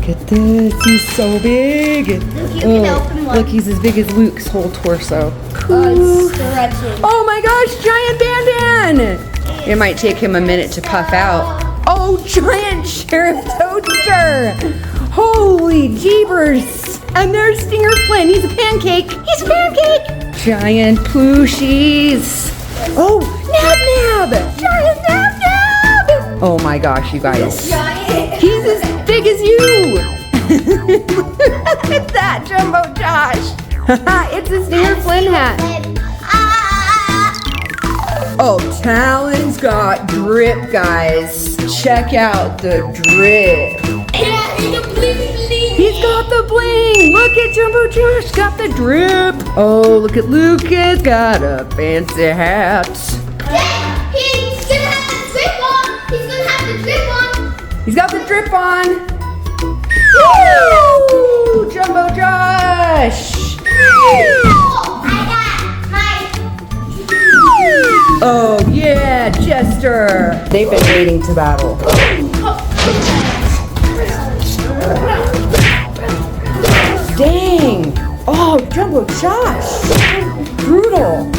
Look at this, he's so big. Look, you can open one. Look, he's as big as Luke's whole torso. Oh, it's stretching. Oh my gosh, giant Banban! It might take him a minute to puff out. Oh, giant Sheriff Toadster! Holy jeebers! And there's Stinger Flynn, he's a pancake. He's a pancake! Giant Plushies. Oh, Nab Nab! Giant Nab Nab! Oh my gosh, you guys. Giant. He's as big as you! Look at that, Jumbo Josh! It's a Stinger Flynn hat. Oh, Talon's got drip, guys. Check out the drip. He's got the bling. Look at Jumbo Josh, got the drip. Oh, look at Lucas, got a fancy hat. He's gonna have the drip on. He's gonna have the drip on. He's got the drip on. Woo! Jumbo Josh. Oh yeah, Jester! They've been waiting to battle. Dang! Oh, Jumbo Josh! Brutal!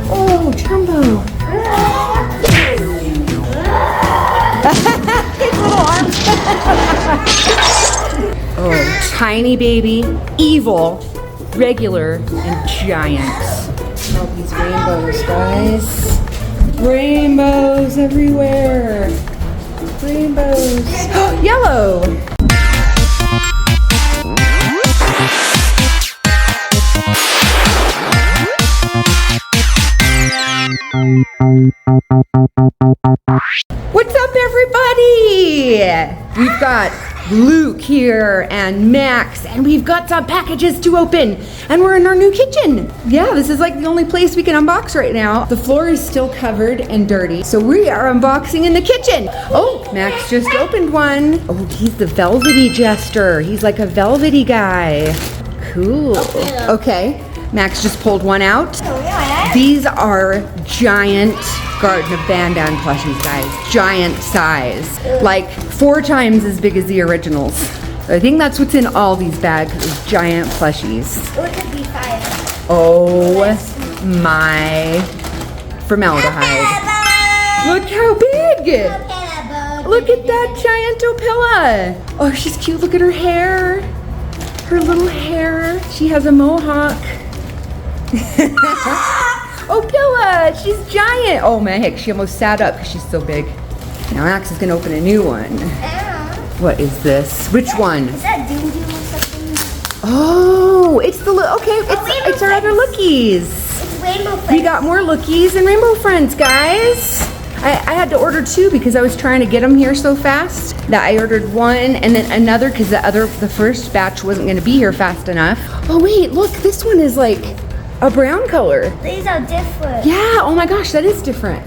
Oh, Jumbo! His little arms! Oh, tiny baby, evil, regular, and giant. All these rainbows, guys. Rainbows everywhere. Rainbows. Yellow. What's up, everybody? We've got Luke here and Max, and we've got some packages to open, and we're in our new kitchen. Yeah, this is like the only place we can unbox right now. The floor is still covered and dirty, so we are unboxing in the kitchen. Oh, Max just opened one. Oh, he's the velvety Jester. He's like a velvety guy. Cool. Okay, Max just pulled one out. These are giant Garten of Banban plushies, guys. Giant size. Like 4 times as big as the originals. I think that's what's in all these bags, is giant plushies. Look at these 5. Oh my formaldehyde. Look how big! Look at that giant Opila. Oh, she's cute. Look at her hair. Her little hair. She has a mohawk. Opila, she's giant. Oh my heck, she almost sat up because she's so big. Now Max is gonna open a new one. What is this? Which one? Is that Doom Doom or something? Oh, it's the okay. It's our other lookies. It's Rainbow Friends. We got more lookies and Rainbow Friends, guys. I had to order 2 because I was trying to get them here so fast that I ordered 1 and then another because the first batch wasn't gonna be here fast enough. Oh wait, look, this one is like a brown color. These are different. Yeah, oh my gosh, that is different.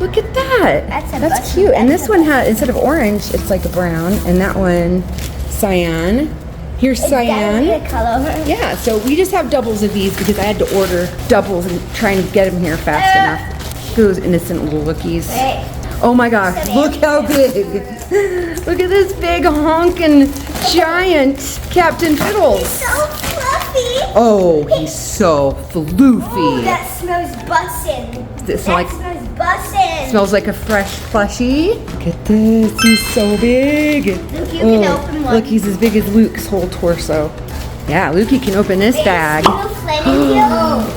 Look at that. That's cute. And this one has, instead of orange, it's like a brown. And that one, cyan. Here's cyan. It's color. Yeah, so we just have doubles of these because I had to order doubles and try and get them here fast enough. Those innocent little lookies. Oh my gosh, look how big. Look at this big honking giant Captain Fiddles. He's so fluffy. Oh, he's so floofy. Ooh, that smells bussin'. Smells bussin'. Smells like a fresh plushie. Look at this, he's so big. Luke, you can open one. Look, he's as big as Luke's whole torso. Yeah, Lukey can open this bag.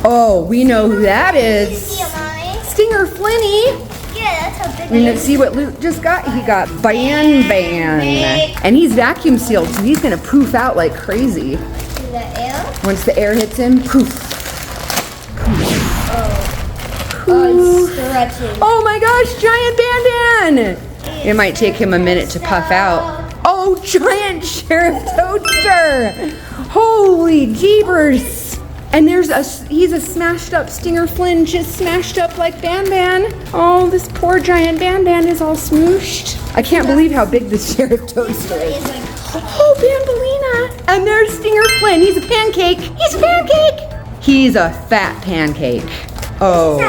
Oh, we know who that is. Stinger Flinny. Yeah, that's how big We're gonna see what Luke just got. He got Banban. And he's vacuum sealed, so he's gonna poof out like crazy. The air? Once the air hits him, poof. Oh, it's stretching. Oh my gosh, giant Banban! It might take him a minute to puff out. Oh, giant Sheriff Toadster! Holy jeebers! And he's a smashed up Stinger Flynn, just smashed up like Banban. Oh, this poor giant Banban is all smooshed. I can't believe how big this Sheriff Toadster is. Oh, Bambolina! And there's Stinger Flynn, he's a pancake. He's a pancake! He's a fat pancake. Oh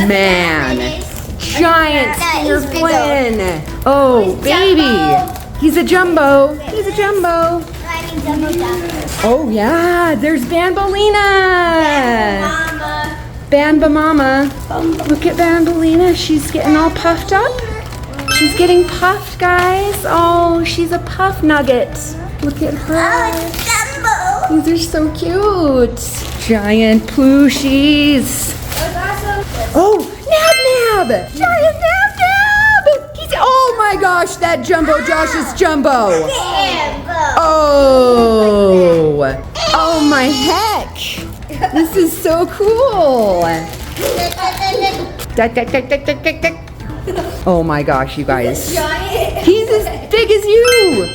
man. Giant Yeah, Stinger he's bigger. Flynn. Oh, baby. jumbo. He's a jumbo. He's a jumbo. Riding jumbo jumbo. Oh, yeah. There's Banbalina. Mama. Banba Mama. Look at Banbalina. She's getting all puffed up. She's getting puffed, guys. Oh, she's a puff nugget. Look at her. Jumbo. These are so cute. Giant plushies. Oh, Nab Nab. Giant Nab Nab. He's, oh my gosh, that Jumbo Josh is Jumbo. Oh. Oh my heck. This is so cool. Duck, duck, duck, duck, duck, duck, duck. Oh my gosh, you guys. He's as big as you.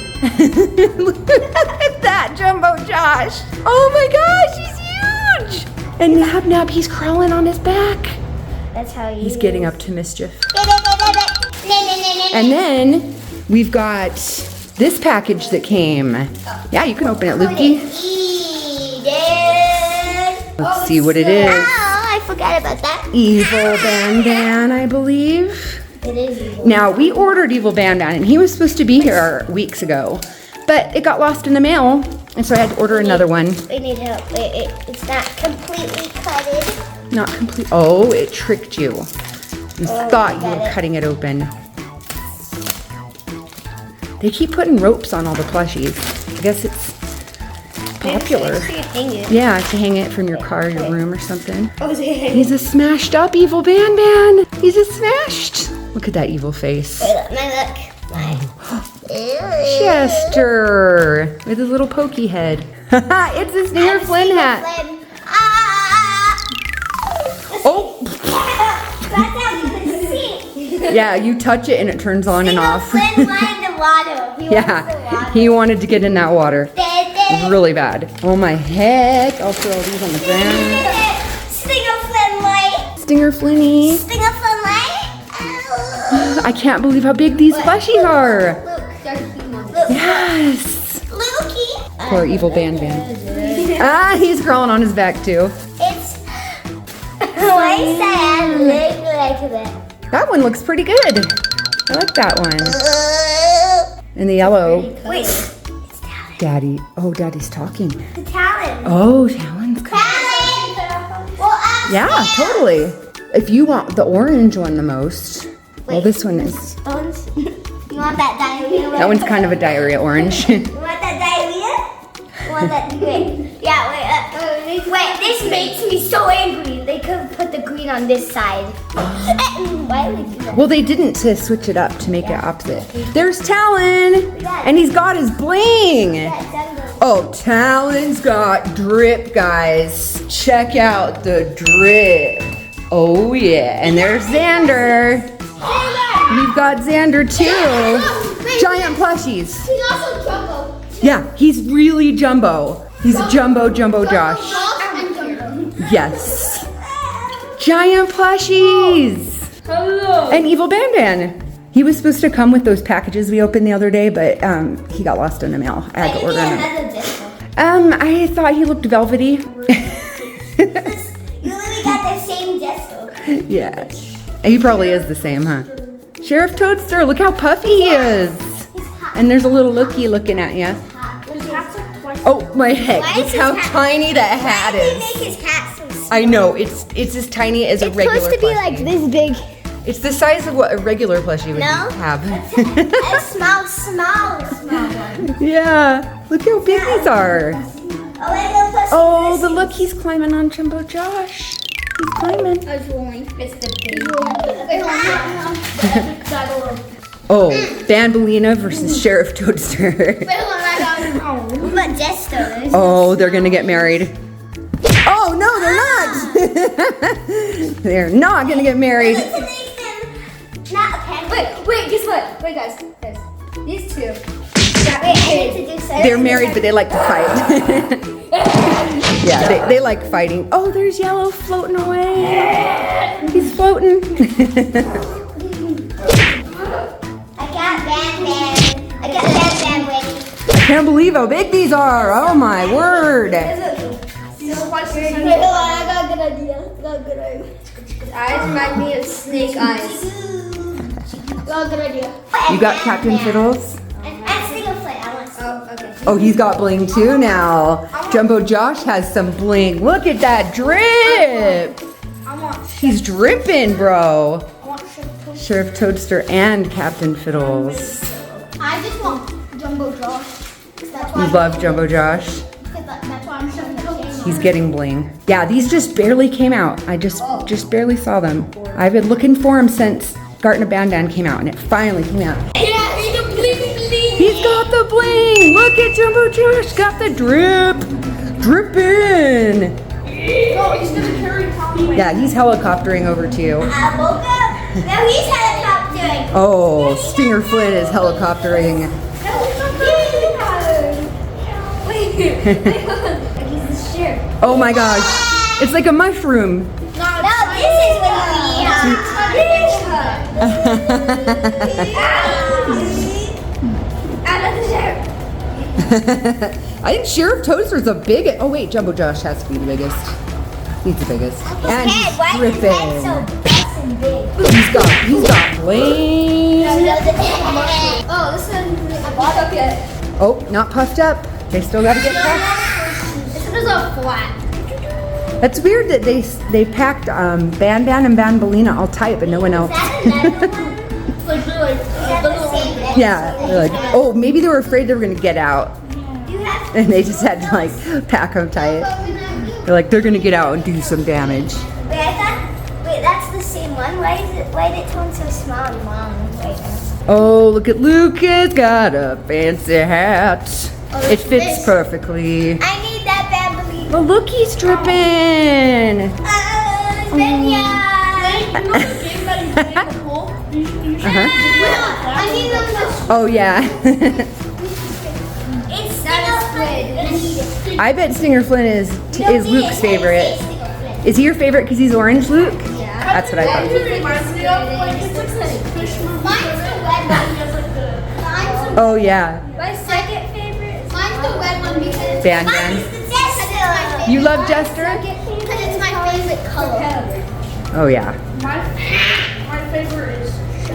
Look at that Jumbo Josh. Oh my gosh, he's huge. And Nab Nab, he's crawling on his back. That's how you. He's getting up to mischief. And then we've got this package that came. Yeah, you can open it, Lukey. Eat it. Let's see what it is. Oh, I forgot about that. Evil Banban, I believe. It is evil. Now, we ordered Evil Banban, and he was supposed to be here weeks ago, but it got lost in the mail, and so I had to order another one. We need help. It's not completely cutted. Not complete. Oh, it tricked you. You thought you got were it. cutting it open. They keep putting ropes on all the plushies. I guess it's popular. Yeah, to hang it from your car, your room, or something. He's a smashed up Evil Banban. He's a smashed. Look at that evil face. Chester with his little pokey head. It's his Stinger Flynn hat. Oh, yeah, you touch it and it turns on and off. Yeah, he wanted to get in that water really bad. Oh my heck. I'll throw these on the ground. Stinger Flinny. I can't believe how big these plushies are. Yes. Poor Evil Banban. Ah, he's crawling on his back too. That one looks pretty good. I like that one. And the yellow. Wait, it's Talon. Daddy. Oh, Daddy's talking. The Talon. Oh, Talon's coming. Talon! Well, Yeah, totally. If you want the orange one the most, well, this one is. You want that diarrhea? That one's kind of a diarrhea orange. You want that diarrhea? You want that green? Yeah, wait, this makes me so angry. They could put the green on this side. Why would you do that? Well, they didn't to switch it up to make it opposite. There's Talon, and he's got his bling. Oh, Talon's got drip, guys. Check out the drip. Oh, yeah. And there's Xander. We've got Xander, too. Giant plushies. He's also jumbo. Yeah, he's really jumbo. He's a jumbo Josh. And jumbo. Yes. Giant plushies. Hello. And Evil Banban. He was supposed to come with those packages we opened the other day, but he got lost in the mail. I had to order them. I thought he looked velvety. You literally got the same disco. Yeah. He probably is the same, huh? Sheriff Toadster, look how puffy he is. And there's a little looky looking at you. Oh my heck, Why look is his how hat- tiny that hat Why did is. they make his hat so small? I know, it's as tiny as a regular It's supposed to be plushie. like this big. It's the size of what a regular plushie would No. have. A small one. Yeah, look how big these are. Oh, Oh, the look, he's climbing on Jumbo Josh. He's climbing. I was rolling. It's the big Oh, Banbalina versus Sheriff Toadster. But Jesto. Oh, they're gonna get married. Oh no, they're not. They're not gonna get married. Not a pen. Wait, guess what? Wait, guys. These two. They're married, but they like to fight. Yeah, they like fighting. Oh, there's Yellow floating away. He's floating. I got Banban. I got Banban ready. I can't believe how big these are. Oh my word. I got a good idea. Eyes remind me of snake eyes. Oh, good idea. You got Captain Fiddles? And single flint. I want some. Oh, okay. Oh, he's got bling too now. Jumbo Josh has some bling. Look at that drip. I want. He's dripping, bro. I want Sheriff. Sheriff Toadster and Captain Fiddles. I just want Jumbo Josh. That's You love Jumbo Josh? That's why I'm showing the change. He's getting bling. Yeah, these just barely came out. I just barely saw them. I've been looking for them since Garten of Banban came out, and it finally came out. Yeah, he's a bling bling. He's got the bling. Look at Jumbo Josh. Got the drip. Dripping. Oh, he's gonna carry Tommy. Yeah, he's helicoptering over to you. I woke up. Now he's helicoptering. Oh, Stinger Flynn is helicoptering. Wait, he's the sheriff. Oh my gosh. It's like a mushroom. No, this is when I think Sheriff Toadster's the biggest. Oh wait, Jumbo Josh has to be the biggest. He's the biggest. And he's Why is his head so dripping. big and big? He's got bling. Oh, this isn't puffed up yet. Oh, not puffed up. They still gotta get puffed. This is a flat. That's weird that they packed Banban and Banbalina all tight, but no one else. Like, really, Yeah, they're like, oh, maybe they were afraid they were gonna get out, You have and they just had to like pack them tight. They're like, they're gonna get out and do some damage. Wait, I thought. Wait, that's the same one. Why did it turn so small and long right now? Oh, look at Lucas, got a fancy hat. It fits perfectly. I need that Bambi. Oh, look, he's dripping. Spenya. Uh-huh. I need them to. Oh yeah. It's Stinger Flint. I bet Stinger Flynn is Luke's favorite. Is he your favorite because he's orange, Luke? Yeah. That's what I thought. Oh yeah. My second favorite. Mine's the red one because Banban. Jester. You love Jester? because it's my favorite color. Oh yeah. My favorite is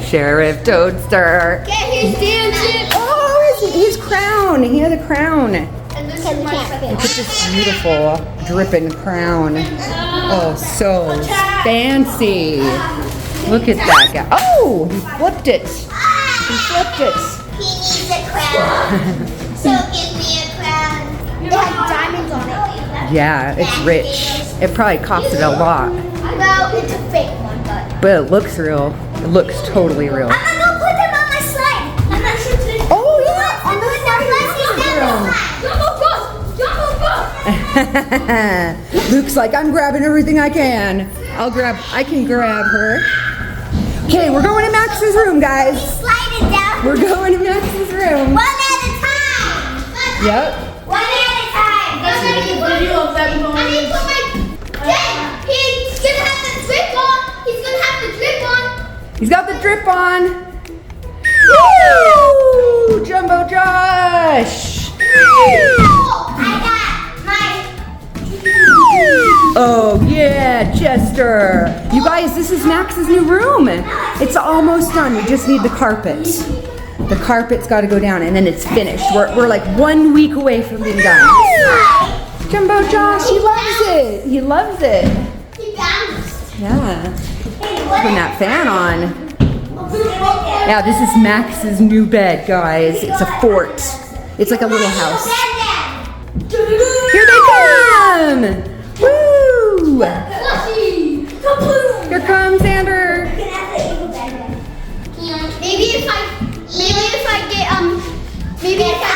Sheriff Toadster. Get his dancing. Oh, his crown. He has a crown. And this is my second. Look at this beautiful dripping crown. Oh, so fancy. Look at that guy. Oh, he flipped it. He flipped it. He needs a crown. So give me a crown. It has diamonds on it. Yeah, it's rich. It probably costed a lot, Well, it's a fake one, but. but it looks real. It looks totally real. I'm gonna go put them on my slide. I'm not sure to. Oh yeah, on the Jumbo Bus! Jumbo Bus! Luke's like, I'm grabbing everything I can. I can grab her. Okay, we're going to Max's room, guys. Slide it down. We're going to Max's room. One at a time. Yep. One at a time. a video of them I going. need to put my. Dad, he's gonna have the drip on. He's gonna have the drip on. He's got the drip on. Woo! Jumbo Josh. I got my. Oh yeah, Chester. You guys, this is Max's new room. It's almost done. We just need the carpet. The carpet's got to go down, and then it's finished. We're like 1 week away from being done. Jumbo Josh, he loves it. He loves it. He bounced. Yeah. Putting that fan on. Yeah, this is Max's new bed, guys. It's a fort. It's like a little house. Here they come! Woo! Plushy. Here comes Xander. Maybe if I get maybe if I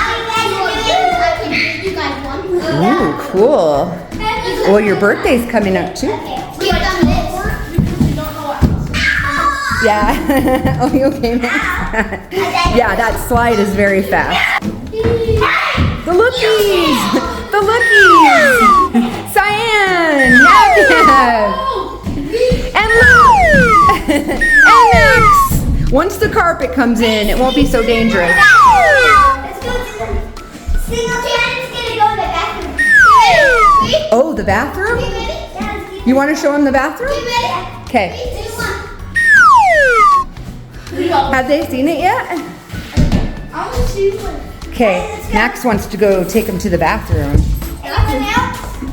can give you guys one. Ooh, cool. Well, your birthday's coming up too. Give them this. Yeah. Oh, you okay, Max? Yeah, that slide is very fast. The lookies! The lookies! Cyan! Nadia! And Luke! And Max! Once the carpet comes in, it won't be so dangerous. Let's go to the single chance. Gonna go to the bathroom. Oh, the bathroom? You want to show him the bathroom? Okay. Have they seen it yet? I want to see one. Okay, Max wants to go take him to the bathroom.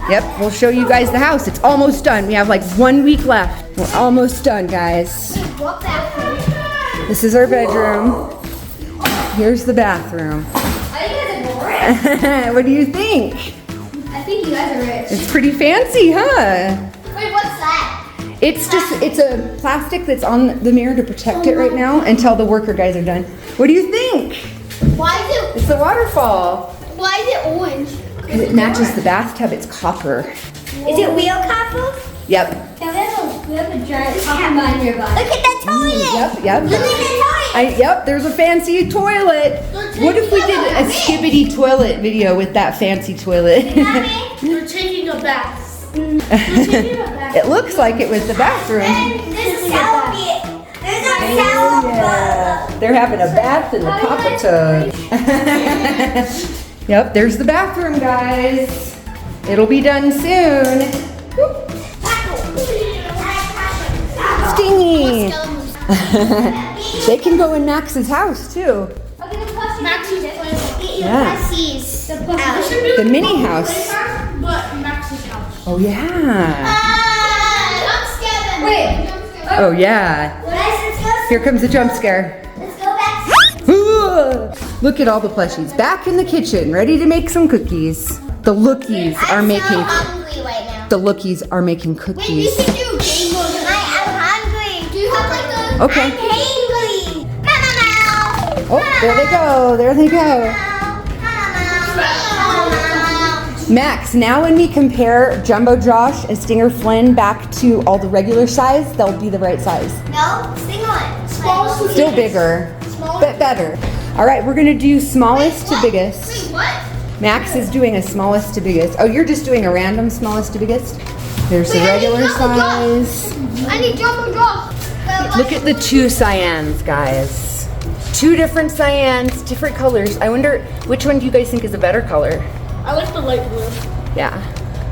Yep, we'll show you guys the house. It's almost done. We have like 1 week left. We're almost done, guys. This is our bedroom. Here's the bathroom. What do you think? I think you guys are rich. It's pretty fancy, huh? Wait, what's that? It's a plastic that's on the mirror to protect it right now until the worker guys are done. What do you think? Why is it? It's a waterfall. Why is it orange? Because it matches the bathtub, it's copper. Is it wheel copper? Yep. We have a giant copper mine nearby. Look at the toilet. Yep. Look at the toilet. Yep, there's a fancy toilet. What if we did a skibbity toilet video with that fancy toilet? We're taking a bath. We're taking a bath. It looks like it was the bathroom. There's a shower bit. There's a shower Yeah, they're having a bath in the papa tub. Yep, there's the bathroom, guys. It'll be done soon. Stingy. They can go in Max's house too. Max's Yeah. The mini house. But Max's house. Oh yeah. Wait. Oh yeah. Here comes the jump scare. Let's go back. Look at all the plushies back in the kitchen, ready to make some cookies. The lookies are I'm making. so hungry right now. The lookies are making Wait, we cookies. should do game mode. I'm hungry. Do you have like a? Okay. I'm hungry. Meow. Oh, there they go. There they go. Max, now when we compare Jumbo Josh and Stinger Flynn back to all the regular size, they'll be the right size. No, sing on. Smallest Still bigger, but better. All right, we're gonna do smallest to biggest. Wait, what? Max is doing a smallest to biggest. Oh, you're just doing a random smallest to biggest? There's the Wait, I need regular Jumbo Josh. size. I need Jumbo Josh. Look at the two cyans, guys. Two different cyans, different colors. I wonder, which one do you guys think is a better color? I like the light blue. Yeah,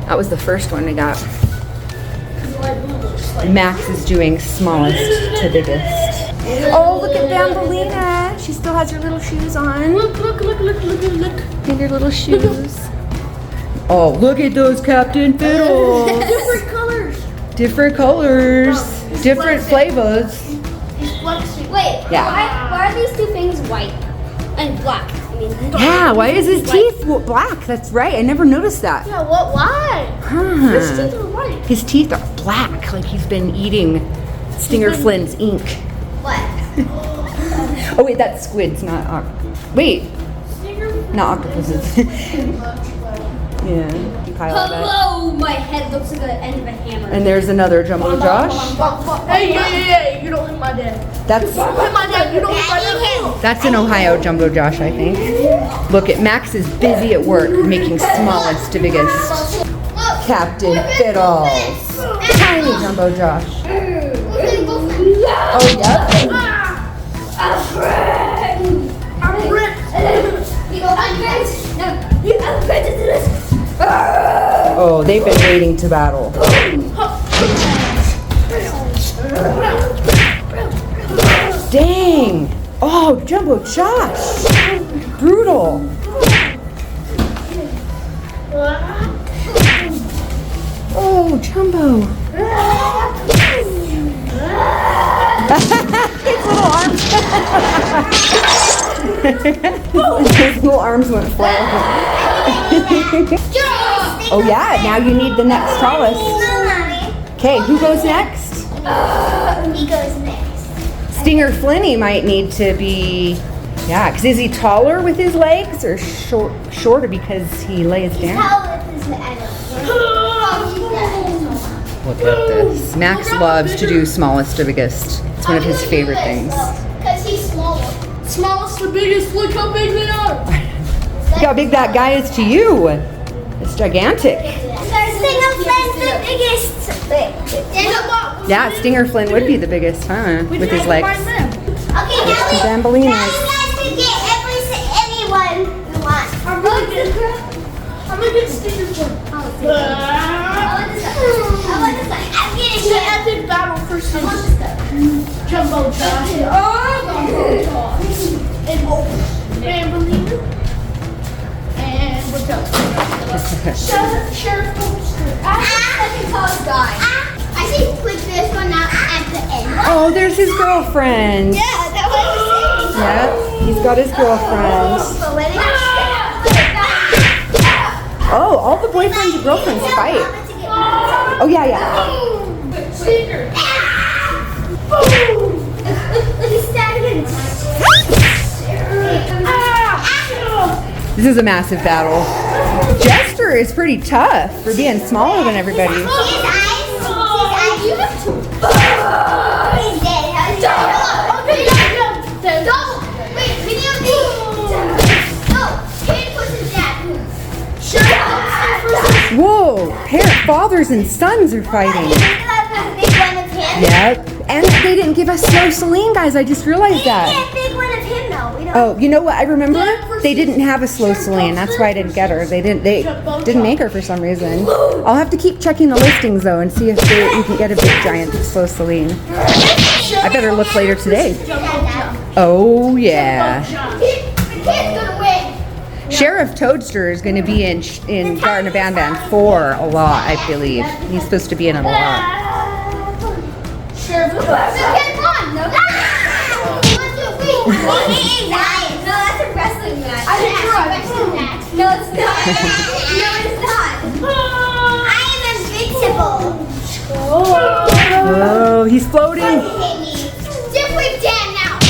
that was the first one we got. The light blue looks like. Max is doing smallest to biggest. Oh, look at Bambolina. She still has her little shoes on. Look. And her little shoes. Oh, look at those Captain Fiddles. Different colors. Different colors. Different flavors. He's flexing. Wait. Yeah. Why are these two things white and black? I mean. Yeah, why is his teeth black? That's right, I never noticed that. Yeah, what? Why? His Huh. teeth are white. His teeth are black, like he's been eating Stinger Flynn's ink. What? Oh wait, that's squids, not wait, not octopuses. Yeah, pile of that. Hello, my head looks like the end of a hammer. And there's another Jumbo Josh. Hey, you don't hit my dad. That's Hit my dad, you don't hit my dad. that's an Ohio Jumbo Josh, I think. Look at Max is busy at work making smallest to biggest. Captain Fiddles. Tiny Jumbo Josh. Oh yeah. I'm ripped. Oh, they've been waiting to battle. Dang. Oh, Jumbo Josh. Brutal. Oh, Jumbo. His little arms went flat. Oh yeah, now you need the next tallest. Okay, who goes next? He goes next. Stinger Flinny might need to be, yeah, because is he taller with his legs or shorter because he lays down? How with his head? Look at this. Max loves to do smallest to biggest. It's one of his favorite things. Because he's smaller. Smallest to biggest, look how big they are. Look how big that guy is to you. It's gigantic. Stinger Flynn's the biggest. Yeah, Stinger Flynn would be the biggest, huh? With his legs. Okay, now Two you Bambolinas. guys can get anyone you want. I'm gonna get Stinger Flynn. I want this one. The epic battle versus Jumbo Josh. And Bambolina. And what else? Sheriff Poster. I think put this one out at the end. Oh, there's his girlfriend. Yeah, that's what I was saying. Yep, he's got his girlfriend. But when it Oh, all the boyfriends and girlfriends fight. Oh, yeah, yeah. Sticker. He's standing. This is a massive battle. Jester is pretty tough for being smaller than everybody. His eyes. You have to. He's dead. How's he dead? Don't. Wait, video thing. No. Kid versus dad. Shut up. Whoa, fathers and sons are fighting. Big one of him. Yep, and they didn't give us Snow Celine, guys. I just realized that. Big one of him though. We don't. Oh, you know what? I remember they didn't have a Slow Celine. That's why I didn't get her. They didn't make her for some reason. I'll have to keep checking the listings though and see if we can get a big giant Slow Celine. I better look later today. Oh yeah. The kid's gonna win. Sheriff Toadster is going to be in Garten of Banban 4 a lot, I believe. He's supposed to be in it a lot. Sheriff. The kid won. No. No, that's a wrestling match. No, it's not. No, it's not. I am invincible. Whoa, he's floating. Stick with Dan now.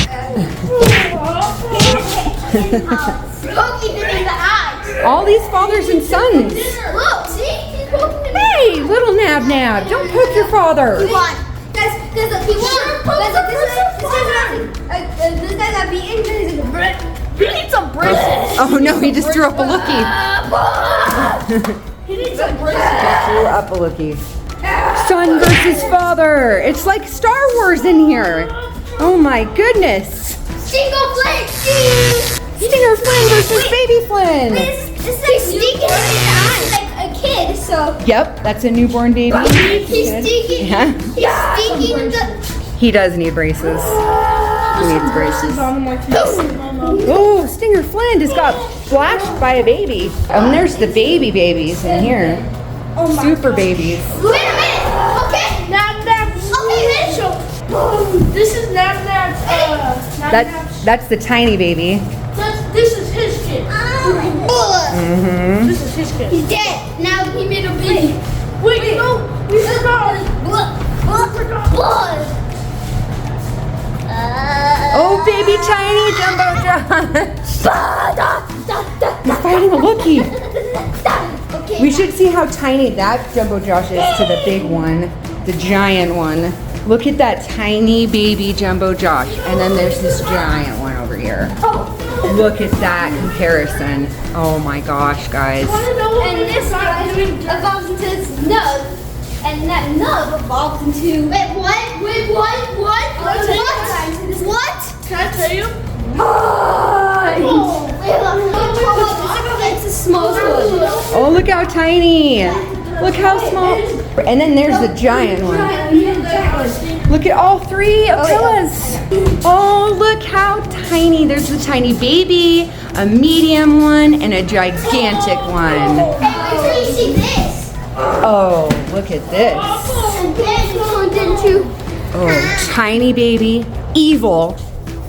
Poke him in the eyes. All these fathers and sons. Look, see? He's poking him. Hey, little Nab Nab, don't poke your father. He won. Because he won. This guy got beaten. He needs some braces. Oh no, he just threw up a lookie. He needs some braces. Threw up a lookie. Son versus father. It's like Star Wars in here. Oh my goodness. Stingo Flint. Stinger Flynn versus Baby Flynn. It's like stinking in his eyes like a kid, so. Yep, that's a newborn baby. He's stinking. Yeah. He's stinking the. He does need braces. He needs braces. On him like this. Oh, Stinger Flynn just got splashed by a baby. And there's the babies in here. Super babies. Wait a minute. Okay. Nab Nab. Okay, then. This is Nab Nab's. That's the tiny baby. This is his kid. Mm-hmm. This is his kid. He's dead. Now he made a baby. Wait, no. We forgot. Blood. Oh, baby tiny Jumbo Josh. He's fighting a lookie. Okay. We should see how tiny that Jumbo Josh is to the big one, the giant one. Look at that tiny baby Jumbo Josh. And then there's this giant one over here. Look at that comparison. Oh my gosh, guys. And this guy evolves into this nub. And that nub evolves into. Wait, what? What? Can I tell you? It's the smallest one. Oh, look how tiny. Look how small. And then there's the giant one. Look at all three Aprillas. Oh, look how tiny. There's the tiny baby, a medium one, and a gigantic one. Hey, wait till you see this. Oh, look at this. And then turned into. Oh, tiny baby, evil,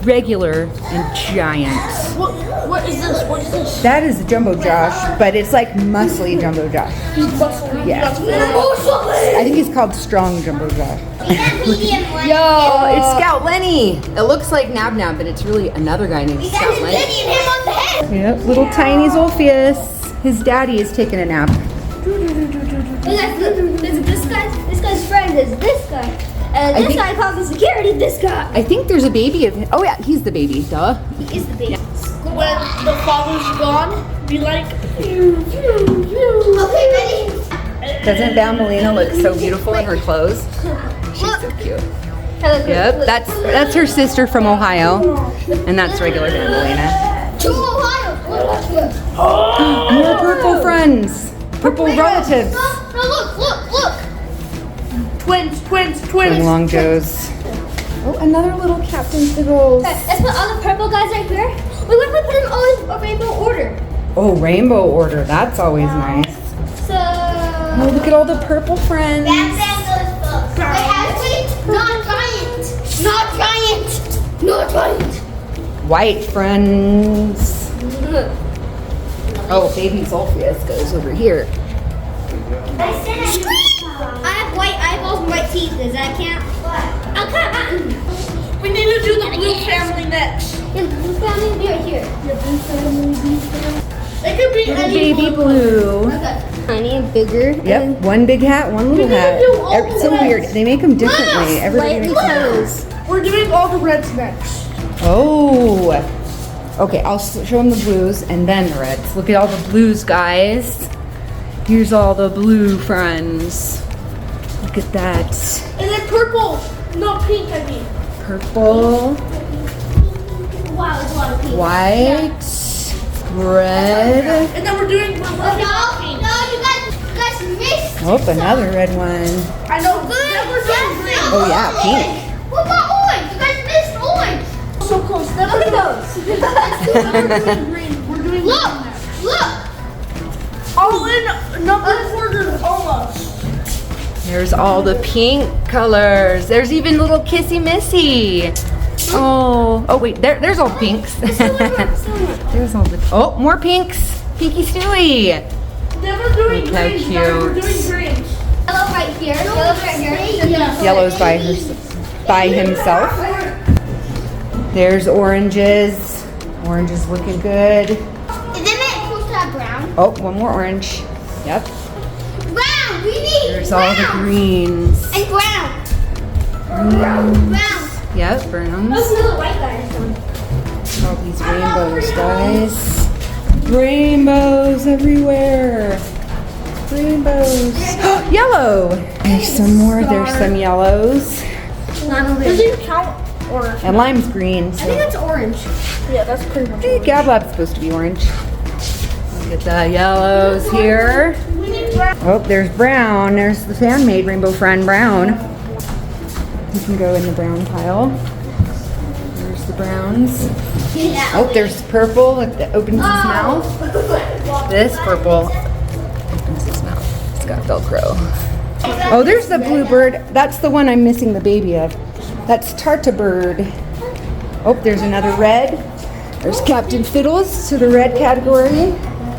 regular, and giant. What is this? What is this? That is Jumbo Josh, but it's like muscly Jumbo Josh. He's muscly. Yeah. I think he's called Strong Jumbo Josh. That medium one. Yo, it's Scout Lenny. It looks like Nab Nab, but it's really another guy named We got Scout his Lenny. daddy and him on the head. Yep, little tiny Zolphius. His daddy is taking a nap. This guy's friend is this guy. And this guy calls the security this guy. I think there's a baby of him. Oh yeah, he's the baby, duh. He is the baby. When the father's gone, be like. Okay, ready? Doesn't Bambolina look so beautiful in her clothes? She's so cute. Yep, that's her sister from Ohio. And that's regular Bambolina. To Ohio. More purple friends. Purple relatives. No, look. The long Joes. Oh, another little Captain Fiddles. Let's put all the purple guys right here. We want to put them all in a rainbow order. Oh, rainbow order. That's always nice. So. Oh, look at all the purple friends. Not giant. Not giant. Not giant. White friends. Oh, baby Zolfius goes over here. I have white eyeballs and white teeth. Does that count? I'll cut mine. We need to do the blue family next. Yeah, the blue family will be right here. The blue family. It could be any Baby blue. blue. Tiny and bigger. Yep, one big hat, one little hat. do all It's so the weird. They make them differently. Everybody makes them. clothes. We're doing all the reds next. Oh. Okay, I'll show them the blues and then the reds. Look at all the blues, guys. Here's all the blue friends. Look at that. And then purple. No, pink, I mean. Purple, Wow, there's a lot of people. white, red. And then we're doing No, pink. no, you guys missed. Oh, another red one. I know. Then we're doing green. Oh yeah, pink. What about orange? You guys missed orange. So close. Then Look we're at those. doing green. We're doing Look, green next. look. All in number quarters almost. There's all the pink colors. There's even little Kissy Missy. Oh, oh wait, there's all pinks. There's all the, oh, more pinks. Pinky Stewie. Then we're doing Look how green. Guys, we're cute. doing green. Yellow right here. Yellow right here. Yellow's by himself. There's oranges. Orange is looking good. And then it goes to brown. Oh, one more orange. Yep. Brown. We need There's brown. all the greens. And brown. Brown. Yep, browns. Those little white guys. All these rainbows, guys. Rainbows everywhere. Rainbows. Yellow. There's some more. There's some yellows. Does it count? Or And lime's green. I think So. that's orange. yeah, that's pretty much. Gablab's supposed to be orange. Look at the yellows here. We need brown. Oh, there's brown. There's the fan-made rainbow friend, brown. You can go in the brown pile. There's the browns. Yeah. Oh, there's purple that opens its mouth. This purple opens its mouth. It's got Velcro. Oh, there's the bluebird. That's the one I'm missing the baby of. That's Tartabird. Oh, there's another red. There's Captain Fiddles to the red category.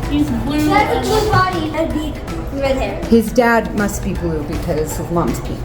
He's blue. That's a blue body and big red hair. His dad must be blue because his mom's pink.